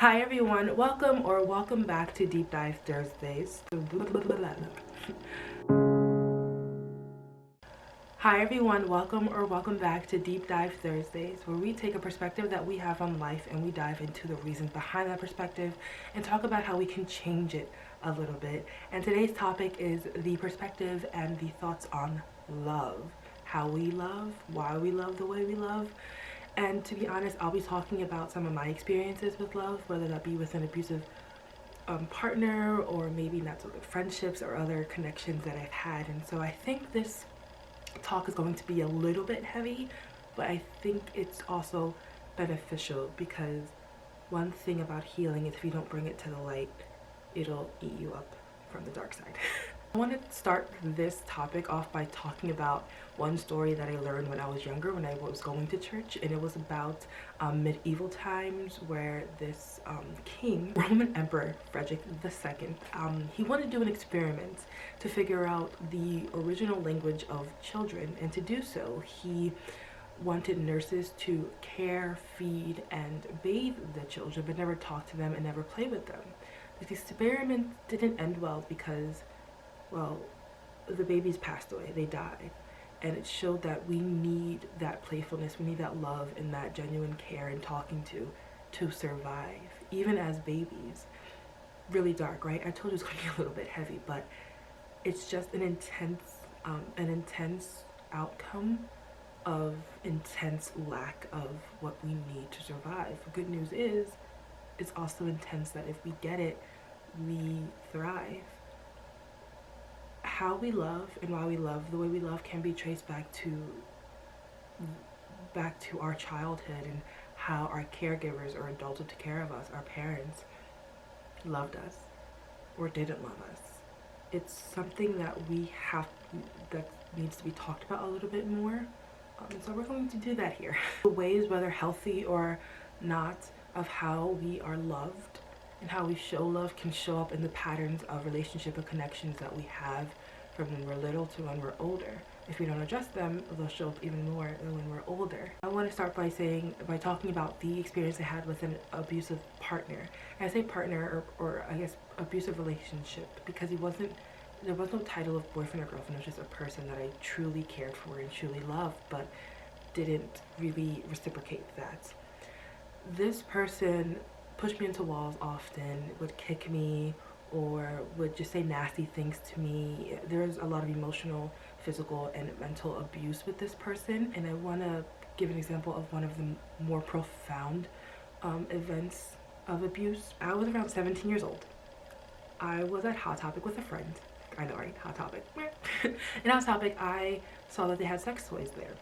Hi everyone, welcome back to Deep Dive Thursdays. Hi everyone, welcome back to Deep Dive Thursdays, where we take a perspective that we have on life and we dive into the reasons behind that perspective and talk about how we can change it a little bit. And today's topic is the perspective and the thoughts on love. How we love, why we love the way we love. And to be honest, I'll be talking about some of my experiences with love, whether that be with an abusive partner or maybe not so good friendships or other connections that I've had. And so I think this talk is going to be a little bit heavy, but I think it's also beneficial because one thing about healing is if you don't bring it to the light, it'll eat you up from the dark side. I want to start this topic off by talking about one story that I learned when I was younger, when I was going to church, and it was about medieval times where this king, Roman Emperor Frederick II, he wanted to do an experiment to figure out the original language of children, and to do so, he wanted nurses to care, feed, and bathe the children, but never talk to them and never play with them. This experiment didn't end well because, well, the babies passed away, they died. And it showed that we need that playfulness, we need that love and that genuine care and talking to survive, even as babies. Really dark, right? I told you it's going to be a little bit heavy, but it's just an intense outcome of intense lack of what we need to survive. The good news is, it's also intense that if we get it, we thrive. How we love and why we love the way we love can be traced back to our childhood and how our caregivers or adults who took care of us, our parents, loved us or didn't love us. It's something that that needs to be talked about a little bit more. So we're going to do that here. The ways, whether healthy or not, of how we are loved and how we show love can show up in the patterns of relationship and connections that we have from when we're little to when we're older. If we don't address them, they'll show up even more when we're older. I want to start by talking about the experience I had with an abusive partner. And I say partner or I guess abusive relationship because there was no title of boyfriend or girlfriend. It was just a person that I truly cared for and truly loved, but didn't really reciprocate that. This person pushed me into walls often, would kick me, or would just say nasty things to me. There's a lot of emotional, physical, and mental abuse with this person, and I want to give an example of one of the more profound events of abuse. I was around 17 years old. I was at Hot Topic with a friend. I know, right? Hot Topic. In Hot Topic, I saw that they had sex toys there.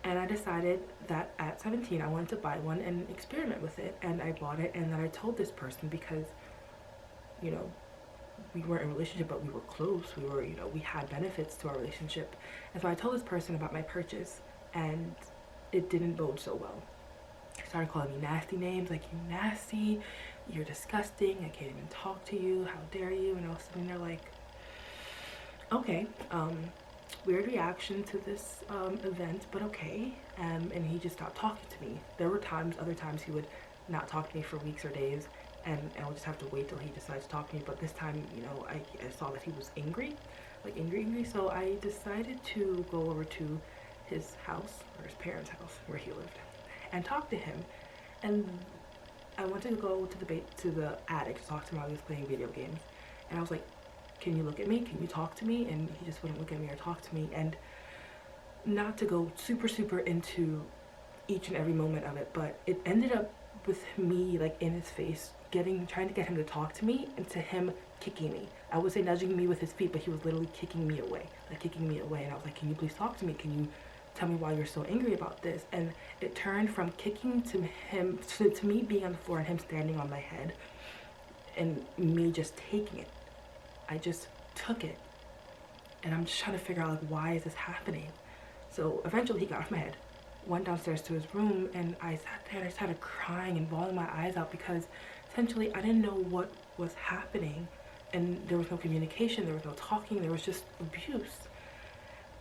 And I decided that at 17 I wanted to buy one and experiment with it, and I bought it. And then I told this person because, you know, we weren't in a relationship, but we were close. We had benefits to our relationship. And so I told this person about my purchase, and it didn't bode so well. They started calling me nasty names, like, you nasty, you're disgusting, I can't even talk to you, how dare you. And I was sitting there like, okay, weird reaction to this event, but okay. And he just stopped talking to me. There were other times he would not talk to me for weeks or days, and I would just have to wait till he decides to talk to me. But this time, I saw that he was angry, like angry. So I decided to go over to his house, or his parents' house, where he lived, and talk to him. And I went to go to the attic to talk to him while he was playing video games. And I was like, can you look at me? Can you talk to me? And he just wouldn't look at me or talk to me. And not to go super into each and every moment of it, but it ended up with me like in his face, trying to get him to talk to me, and to him kicking me. I would say nudging me with his feet, but he was literally kicking me away. And I was like, can you please talk to me? Can you tell me why you're so angry about this? And it turned from kicking to me being on the floor and him standing on my head and me just taking it. I just took it, and I'm just trying to figure out, like, why is this happening? So eventually he got off my head, went downstairs to his room, and I sat there and I started crying and bawling my eyes out because essentially I didn't know what was happening, and there was no communication, there was no talking, there was just abuse.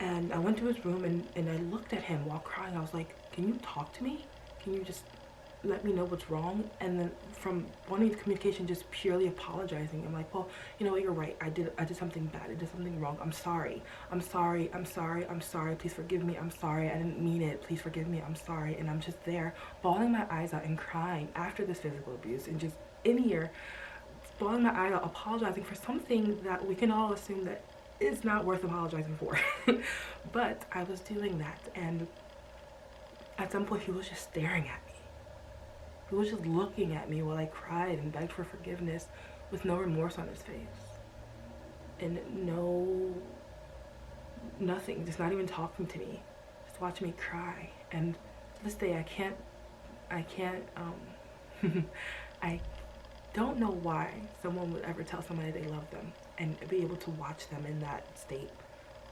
And I went to his room and I looked at him while crying. I was like, can you talk to me? Can you just let me know what's wrong, and then from wanting the communication, just purely apologizing. I'm like, well, you know what, you're right, I did something bad, I did something wrong, I'm sorry, please forgive me, I'm sorry, I didn't mean it, please forgive me, I'm sorry. And I'm just there bawling my eyes out and crying after this physical abuse, and just in here bawling my eyes out, apologizing for something that we can all assume that is not worth apologizing for. But I was doing that, and at some point he was just staring at me. He was just looking at me while I cried and begged for forgiveness with no remorse on his face. And nothing, just not even talking to me, just watching me cry. And to this day, I can't, I don't know why someone would ever tell somebody they love them and be able to watch them in that state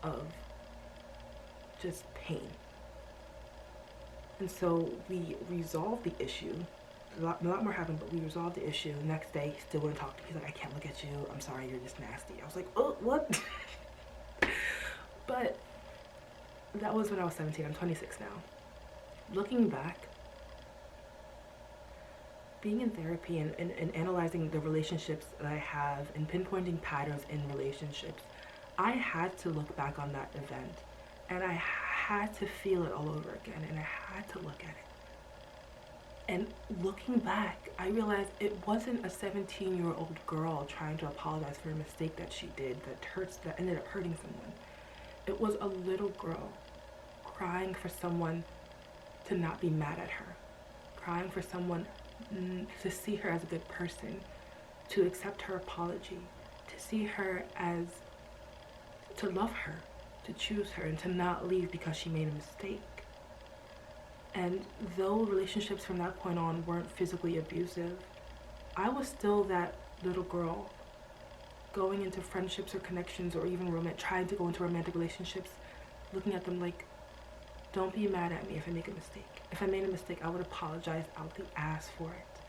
of just pain. And so we resolved the issue. A lot more happened, but we resolved the issue. The next day, he still wouldn't talk to me. He's like, I can't look at you. I'm sorry, you're just nasty. I was like, oh, what? But that was when I was 17. I'm 26 now. Looking back, being in therapy and analyzing the relationships that I have and pinpointing patterns in relationships, I had to look back on that event, and I had to feel it all over again, and I had to look at it. And looking back, I realized it wasn't a 17-year-old girl trying to apologize for a mistake that she did that ended up hurting someone. It was a little girl crying for someone to not be mad at her, crying for someone to see her as a good person, to accept her apology, to see her as, to love her, to choose her, and to not leave because she made a mistake. And though relationships from that point on weren't physically abusive, I was still that little girl going into friendships or connections, or even trying to go into romantic relationships, looking at them like, don't be mad at me if I make a mistake. If I made a mistake, I would apologize out the ass for it.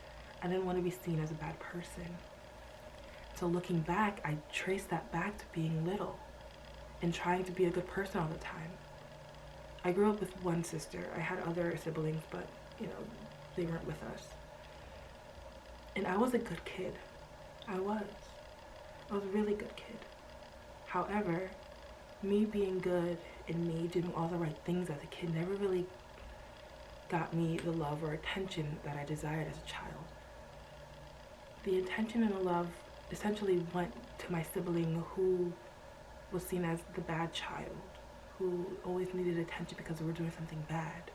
I didn't want to be seen as a bad person. So looking back, I traced that back to being little and trying to be a good person all the time. I grew up with one sister. I had other siblings, but, you know, they weren't with us. And I was a good kid. I was a really good kid. However, me being good and me doing all the right things as a kid never really got me the love or attention that I desired as a child. The attention and the love essentially went to my sibling, who was seen as the bad child, who always needed attention because we were doing something bad.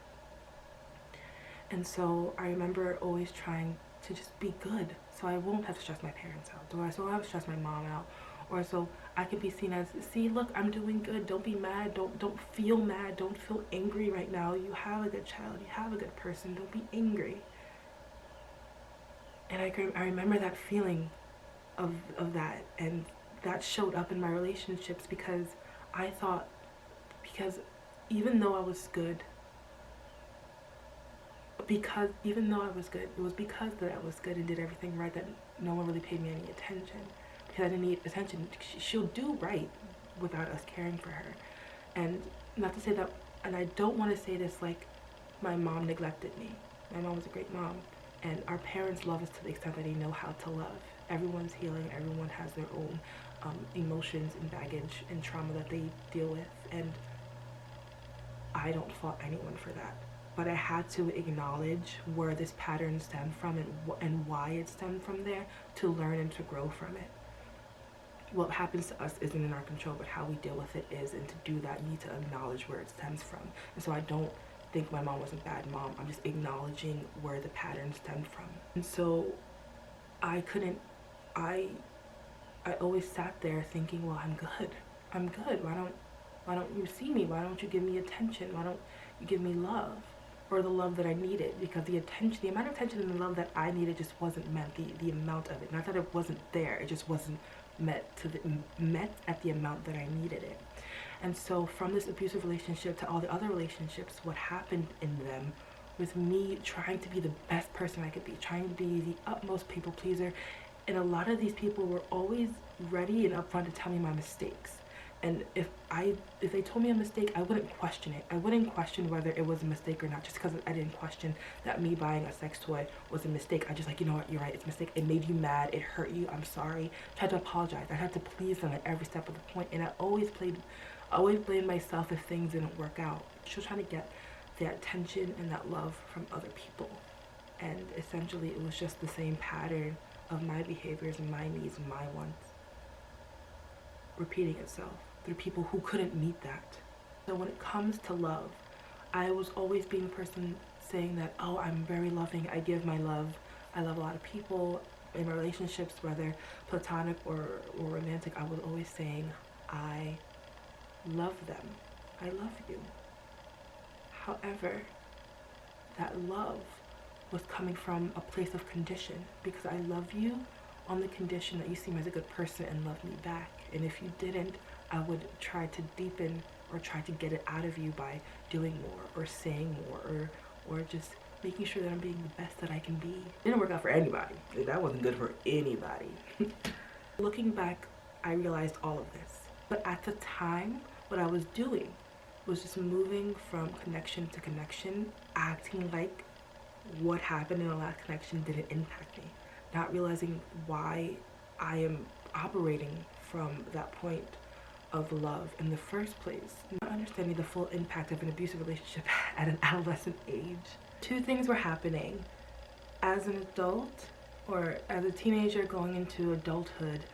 And so I remember always trying to just be good, so I won't have to stress my parents out, so I won't have to stress my mom out, or so I can be seen as, see, look, I'm doing good, don't be mad, don't feel mad, don't feel angry right now, you have a good child, you have a good person, don't be angry. And I remember that feeling of that, and that showed up in my relationships, because I thought, because even though I was good, it was because that I was good and did everything right that no one really paid me any attention, because I didn't need attention. She'll do right without us caring for her. And not to say that, and I don't want to say this like my mom neglected me. My mom was a great mom, and our parents love us to the extent that they know how to love. Everyone's healing, everyone has their own emotions and baggage and trauma that they deal with, and I don't fault anyone for that. But I had to acknowledge where this pattern stemmed from and why it stemmed from there, to learn and to grow from it. What happens to us isn't in our control, but how we deal with it is, and to do that, you need to acknowledge where it stems from. And so I don't think my mom was a bad mom. I'm just acknowledging where the pattern stemmed from. And so I always sat there thinking, well, I'm good. Why don't you see me? Why don't you give me attention? Why don't you give me love? Or the love that I needed, because the amount of attention and the love that I needed just wasn't met, the amount of it. Not that it wasn't there, it just wasn't met at the amount that I needed it. And so from this abusive relationship to all the other relationships, what happened in them was me trying to be the best person I could be, trying to be the utmost people pleaser. And a lot of these people were always ready and upfront to tell me my mistakes, And if they told me a mistake, I wouldn't question it. I wouldn't question whether it was a mistake or not, just because I didn't question that me buying a sex toy was a mistake. I just like, you know what, you're right, it's a mistake. It made you mad, it hurt you, I'm sorry. I tried to apologize. I had to please them at every step of the point, and I always blamed myself if things didn't work out. Just trying to get that attention and that love from other people. And essentially it was just the same pattern of my behaviors and my needs and my wants repeating itself through people who couldn't meet that. So when it comes to love, I was always being the person saying that, oh, I'm very loving, I give my love, I love a lot of people. In my relationships, whether platonic or romantic, I was always saying, I love them, I love you. However, that love was coming from a place of condition, because I love you on the condition that you see me as a good person and love me back. And if you didn't, I would try to deepen or try to get it out of you by doing more or saying more or just making sure that I'm being the best that I can be. It didn't work out for anybody. That wasn't good for anybody. Looking back, I realized all of this. But at the time, what I was doing was just moving from connection to connection, acting like what happened in the last connection didn't impact me, not realizing why I am operating from that point of love in the first place, not understanding the full impact of an abusive relationship at an adolescent age. Two things were happening. As an adult, or as a teenager going into adulthood,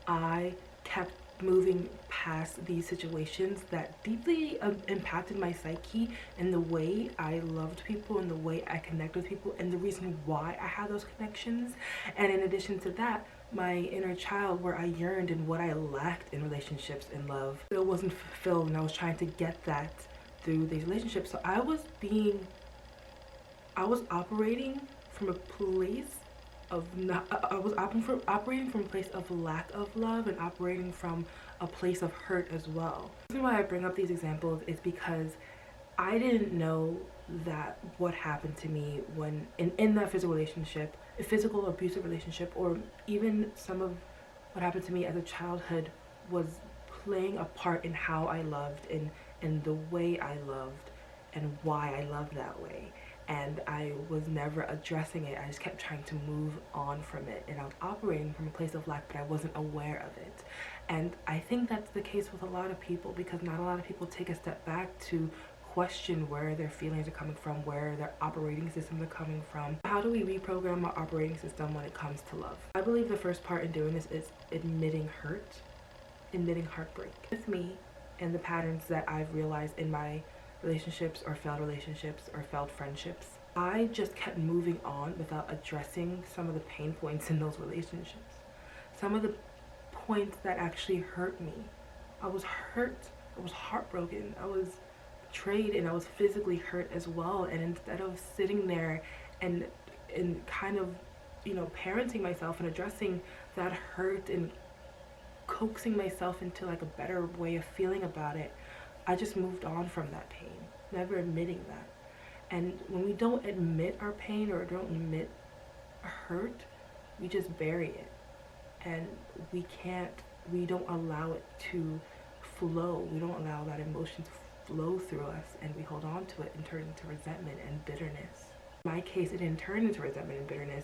I kept moving past these situations that deeply impacted my psyche and the way I loved people and the way I connect with people and the reason why I had those connections. And in addition to that, my inner child, where I yearned and what I lacked in relationships and love, still wasn't fulfilled, and I was trying to get that through these relationships. So I was operating from a place of operating from a place of lack of love and operating from a place of hurt as well. The reason why I bring up these examples is because I didn't know that what happened to me when in that physical relationship, a physical abusive relationship, or even some of what happened to me as a childhood was playing a part in how I loved and the way I loved and why I loved that way. And I was never addressing it. I just kept trying to move on from it, and I was operating from a place of lack, but I wasn't aware of it. And I think that's the case with a lot of people, because not a lot of people take a step back to question where their feelings are coming from, where their operating systems are coming from. How do we reprogram our operating system when it comes to love? I believe the first part in doing this is admitting hurt, admitting heartbreak. With me and the patterns that I've realized in my relationships or failed friendships, I just kept moving on without addressing some of the pain points in those relationships, some of the points that actually hurt me. I was hurt, I was heartbroken, I was betrayed, and I was physically hurt as well. And instead of sitting there and kind of, you know, parenting myself and addressing that hurt and coaxing myself into like a better way of feeling about it, I just moved on from that pain, never admitting that. And when we don't admit our pain or don't admit hurt, we just bury it. And we don't allow it to flow. We don't allow that emotion to flow through us, and we hold on to it and turn it into resentment and bitterness. In my case, it didn't turn into resentment and bitterness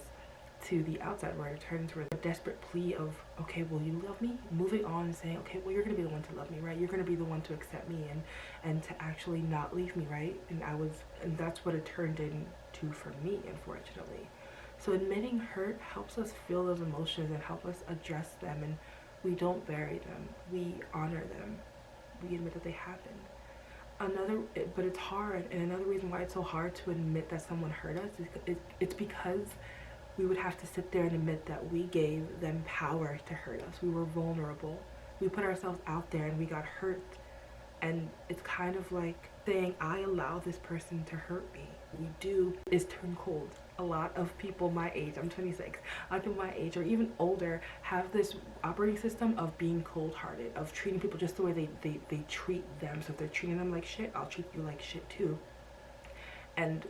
to the outside, where it turned into a desperate plea of, okay, will you love me? Moving on and saying, okay, well, you're gonna be the one to love me, right? You're gonna be the one to accept me and to actually not leave me, right? And that's what it turned into for me, unfortunately. So admitting hurt helps us feel those emotions and help us address them, and we don't bury them. We honor them. We admit that they happened. But it's hard, and another reason why it's so hard to admit that someone hurt us is it's because we would have to sit there and admit that we gave them power to hurt us. We were vulnerable. We put ourselves out there and we got hurt. And it's kind of like saying, I allow this person to hurt me. What we do is turn cold. A lot of people my age, I'm 26, a lot of people my age or even older have this operating system of being cold-hearted, of treating people just the way they treat them. So if they're treating them like shit, I'll treat you like shit too. And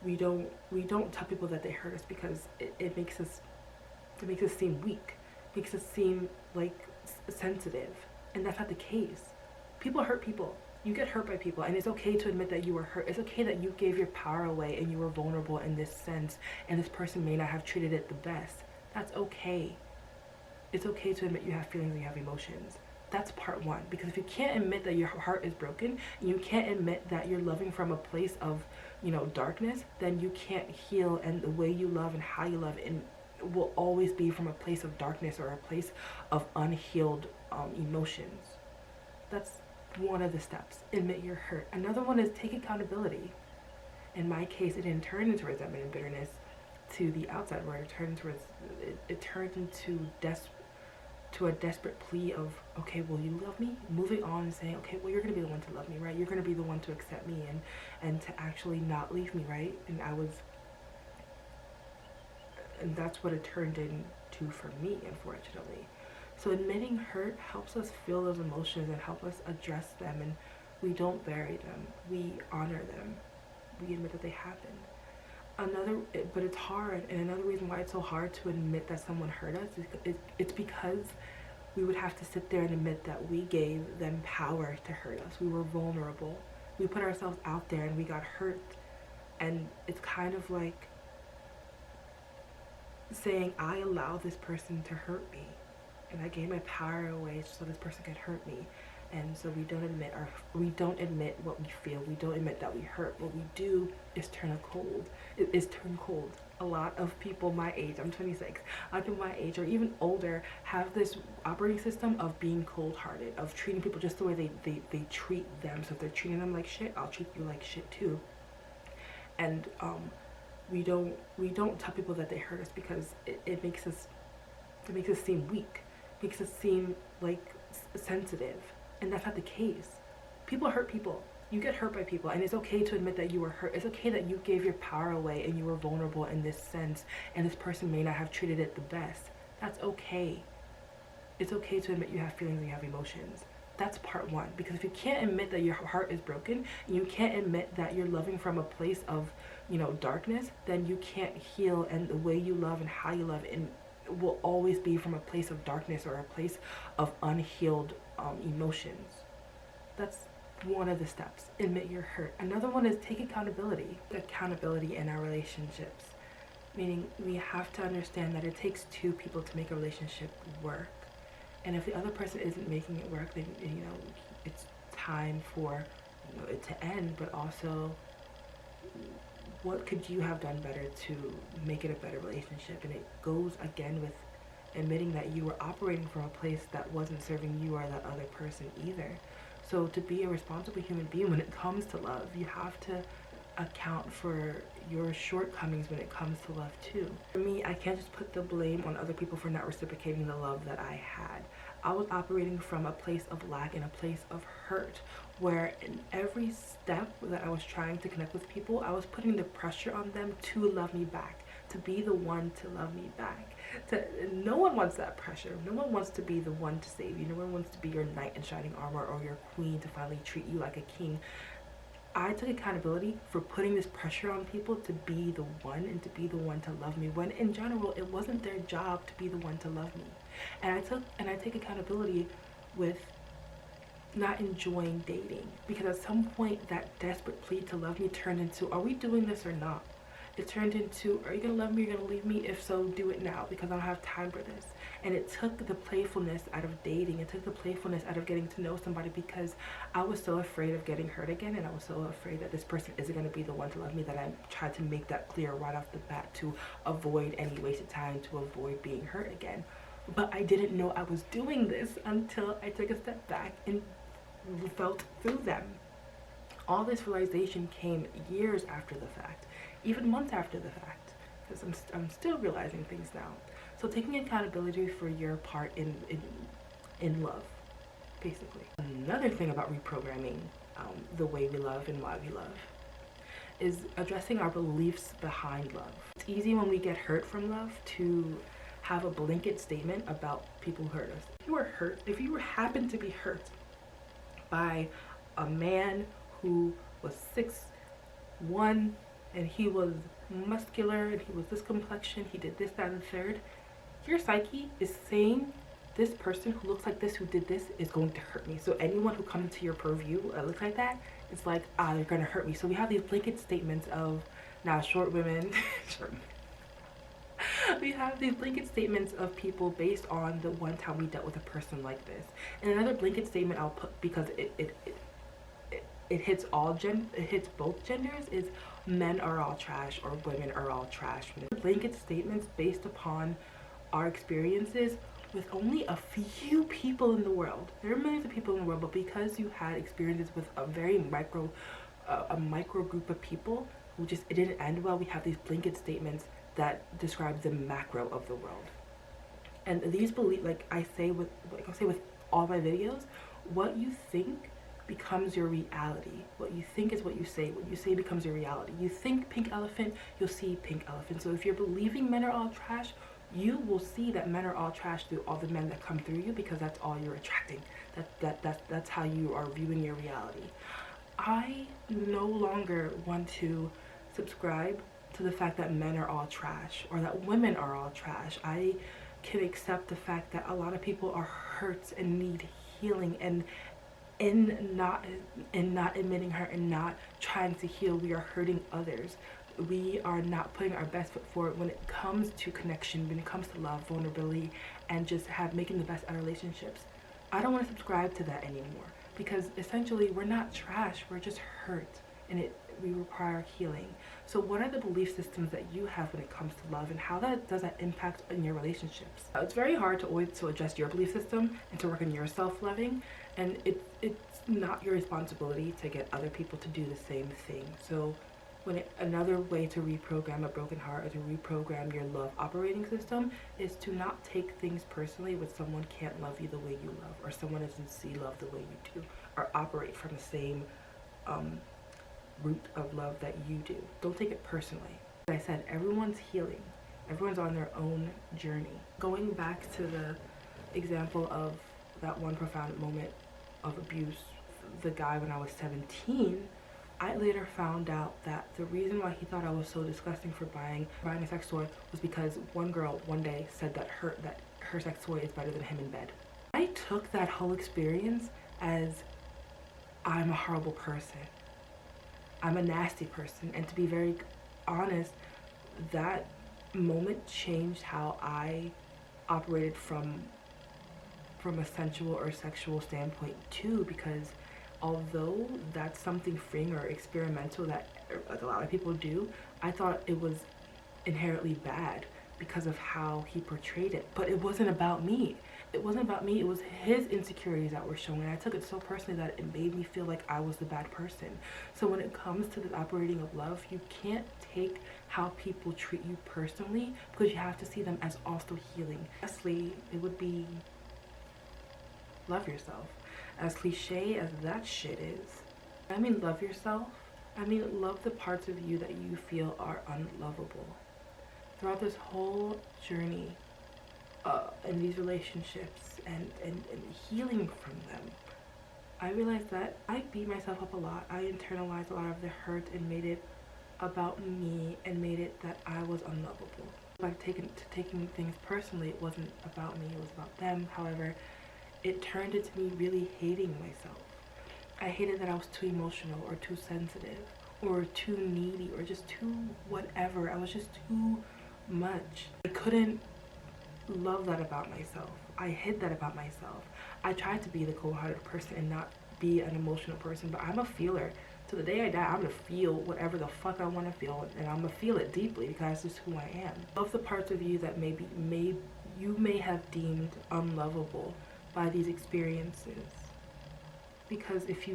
we don't tell people that they hurt us because it makes us seem weak, makes us seem like sensitive, And that's not the case. People hurt people. You get hurt by people, and it's okay to admit that you were hurt. It's okay that you gave your power away and you were vulnerable in this sense, and this person may not have treated it the best. That's okay. It's okay to admit you have feelings and you have emotions. That's part one. Because if you can't admit that your heart is broken, and you can't admit that you're loving from a place of, darkness, then you can't heal, and the way you love and how you love will always be from a place of darkness or a place of unhealed emotions. That's one of the steps. Admit you're hurt. Another one is take accountability. In my case, it didn't turn into resentment and bitterness to the outside world. It turned into a desperate plea of, okay, will you love me? Moving on and saying, okay, well, you're going to be the one to love me, right? You're going to be the one to accept me and to actually not leave me, right? And that's what it turned into for me, unfortunately. So admitting hurt helps us feel those emotions and help us address them, and we don't bury them. We honor them. We admit that they happened. But it's hard, and another reason why it's so hard to admit that someone hurt us is it's because we would have to sit there and admit that we gave them power to hurt us. We were vulnerable. We put ourselves out there and we got hurt, and it's kind of like saying, I allow this person to hurt me, and I gave my power away so this person could hurt me. And so we don't admit what we feel. We don't admit that we hurt. What we do is turn cold. A lot of people my age, I'm 26, a lot of people my age or even older have this operating system of being cold-hearted, of treating people just the way they treat them. So if they're treating them like shit, I'll treat you like shit too. And we don't tell people that they hurt us because it makes us seem weak, makes us seem like sensitive. And that's not the case. People hurt people. You get hurt by people, and it's okay to admit that you were hurt. It's okay that you gave your power away and you were vulnerable in this sense, and this person may not have treated it the best. That's okay. It's okay to admit you have feelings and you have emotions. That's part one. Because if you can't admit that your heart is broken, and you can't admit that you're loving from a place of, darkness, then you can't heal, and the way you love and how you love will always be from a place of darkness or a place of unhealed emotions. That's one of the steps. Admit you're hurt. Another one is take accountability. Accountability in our relationships. Meaning we have to understand that it takes two people to make a relationship work. And if the other person isn't making it work, then it's time for it to end. But also, what could you have done better to make it a better relationship? And it goes again with admitting that you were operating from a place that wasn't serving you or that other person either. So to be a responsible human being when it comes to love, you have to account for your shortcomings when it comes to love too. For me, I can't just put the blame on other people for not reciprocating the love that I had. I was operating from a place of lack and a place of hurt, where in every step that I was trying to connect with people, I was putting the pressure on them to love me back, to be the one to love me back. No one wants that pressure. No one wants to be the one to save you. No one wants to be your knight in shining armor or your queen to finally treat you like a king. I took accountability for putting this pressure on people to be the one and to be the one to love me, when in general it wasn't their job to be the one to love me. And I take accountability with not enjoying dating, because at some point that desperate plea to love me turned into, are we doing this or not? It turned into, are you gonna love me, you're gonna leave me? If so, do it now, because I don't have time for this. And it took the playfulness out of dating. It took the playfulness out of getting to know somebody, because I was so afraid of getting hurt again, and I was so afraid that this person isn't gonna be the one to love me, that I tried to make that clear right off the bat to avoid any wasted time, to avoid being hurt again. But I didn't know I was doing this until I took a step back and felt through them. All this realization came years after the fact, even months after the fact, because I'm still realizing things now. So taking accountability for your part in love, basically. Another thing about reprogramming the way we love and why we love is addressing our beliefs behind love. It's easy when we get hurt from love to have a blanket statement about people who hurt us. If you were hurt, if you happened to be hurt by a man who was 6'1", and he was muscular, and he was this complexion, he did this, that, and the third, your psyche is saying this person who looks like this, who did this, is going to hurt me. So anyone who comes to your purview looks like that, it's like, they're gonna hurt me. So we have these blanket statements of, now short women, we have these blanket statements of people based on the one time we dealt with a person like this. And another blanket statement I'll put, because it hits it hits both genders, is men are all trash or women are all trash. Blanket statements based upon our experiences with only a few people in the world. There are millions of people in the world, but because you had experiences with a very micro group of people who just, it didn't end well, we have these blanket statements that describe the macro of the world. And these believe, like I say with all my videos, what you think becomes your reality. What you think is what you say. What you say becomes your reality. You think pink elephant, you'll see pink elephant. So if you're believing men are all trash, you will see that men are all trash through all the men that come through you, because that's all you're attracting. That's how you are viewing your reality. I no longer want to subscribe to the fact that men are all trash or that women are all trash. I can accept the fact that a lot of people are hurt and need healing, and in not admitting hurt and not trying to heal, we are hurting others. We are not putting our best foot forward when it comes to connection, when it comes to love, vulnerability, and just making the best out of relationships. I don't want to subscribe to that anymore, because essentially we're not trash, we're just hurt, and we require healing. So what are the belief systems that you have when it comes to love, and how does that impact in your relationships? It's very hard to always adjust your belief system and to work on your self-loving, and it's not your responsibility to get other people to do the same thing. So another way to reprogram a broken heart, or to reprogram your love operating system, is to not take things personally when someone can't love you the way you love, or someone doesn't see love the way you do, or operate from the same root of love that you do. Don't take it personally. Like I said, everyone's healing. Everyone's on their own journey. Going back to the example of that one profound moment of abuse, the guy when I was 17, I later found out that the reason why he thought I was so disgusting for buying a sex toy was because one girl one day said that her sex toy is better than him in bed. I took that whole experience as, I'm a horrible person. I'm a nasty person. And to be very honest, that moment changed how I operated from a sensual or sexual standpoint too, because although that's something freeing or experimental that like a lot of people do, I thought it was inherently bad because of how he portrayed it. But it wasn't about me. It wasn't about me. It was his insecurities that were showing. And I took it so personally that it made me feel like I was the bad person. So when it comes to the operating of love, you can't take how people treat you personally, because you have to see them as also healing. Lastly, it would be love yourself. As cliche as that shit is, I mean love yourself. I mean love the parts of you that you feel are unlovable. Throughout this whole journey in these relationships and healing from them, I realized that I beat myself up a lot. I internalized a lot of the hurt and made it about me, and made it that I was unlovable. By taking things personally, it wasn't about me, it was about them. However, it turned into me really hating myself. I hated that I was too emotional, or too sensitive, or too needy, or just too whatever. I was just too much. I couldn't love that about myself. I hid that about myself. I tried to be the cold-hearted person and not be an emotional person, but I'm a feeler. To the day I die, I'm gonna feel whatever the fuck I want to feel, and I'm gonna feel it deeply, because that's just who I am. Love the parts of you that you may have deemed unlovable by these experiences, because if you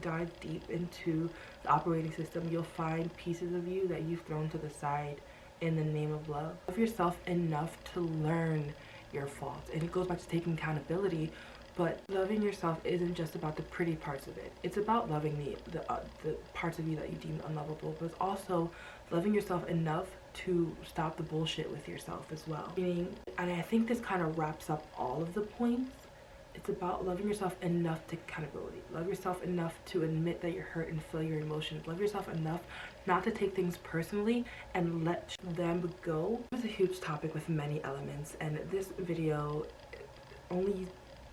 dive deep into the operating system, you'll find pieces of you that you've thrown to the side in the name of love. Love yourself enough to learn your faults, and it goes back to taking accountability. But loving yourself isn't just about the pretty parts of it. It's about loving the parts of you that you deem unlovable, but it's also loving yourself enough to stop the bullshit with yourself as well. Meaning, and I think this kind of wraps up all of the points. It's about loving yourself enough to accountability. Love yourself enough to admit that you're hurt and feel your emotions. Love yourself enough not to take things personally and let them go. It's a huge topic with many elements, and this video only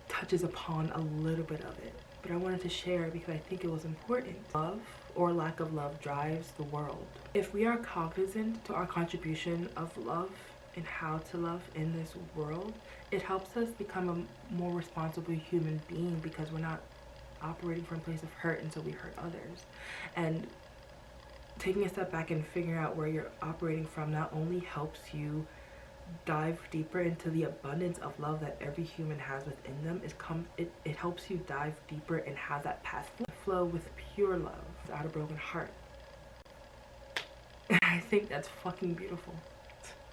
touches upon a little bit of it, but I wanted to share it because I think it was important. Love or lack of love drives the world. If we are cognizant to our contribution of love and how to love in this world, it helps us become a more responsible human being, because we're not operating from a place of hurt and so we hurt others. And taking a step back and figuring out where you're operating from not only helps you dive deeper into the abundance of love that every human has within them, it helps you dive deeper and have that path flow with pure love without a broken heart. I think that's fucking beautiful.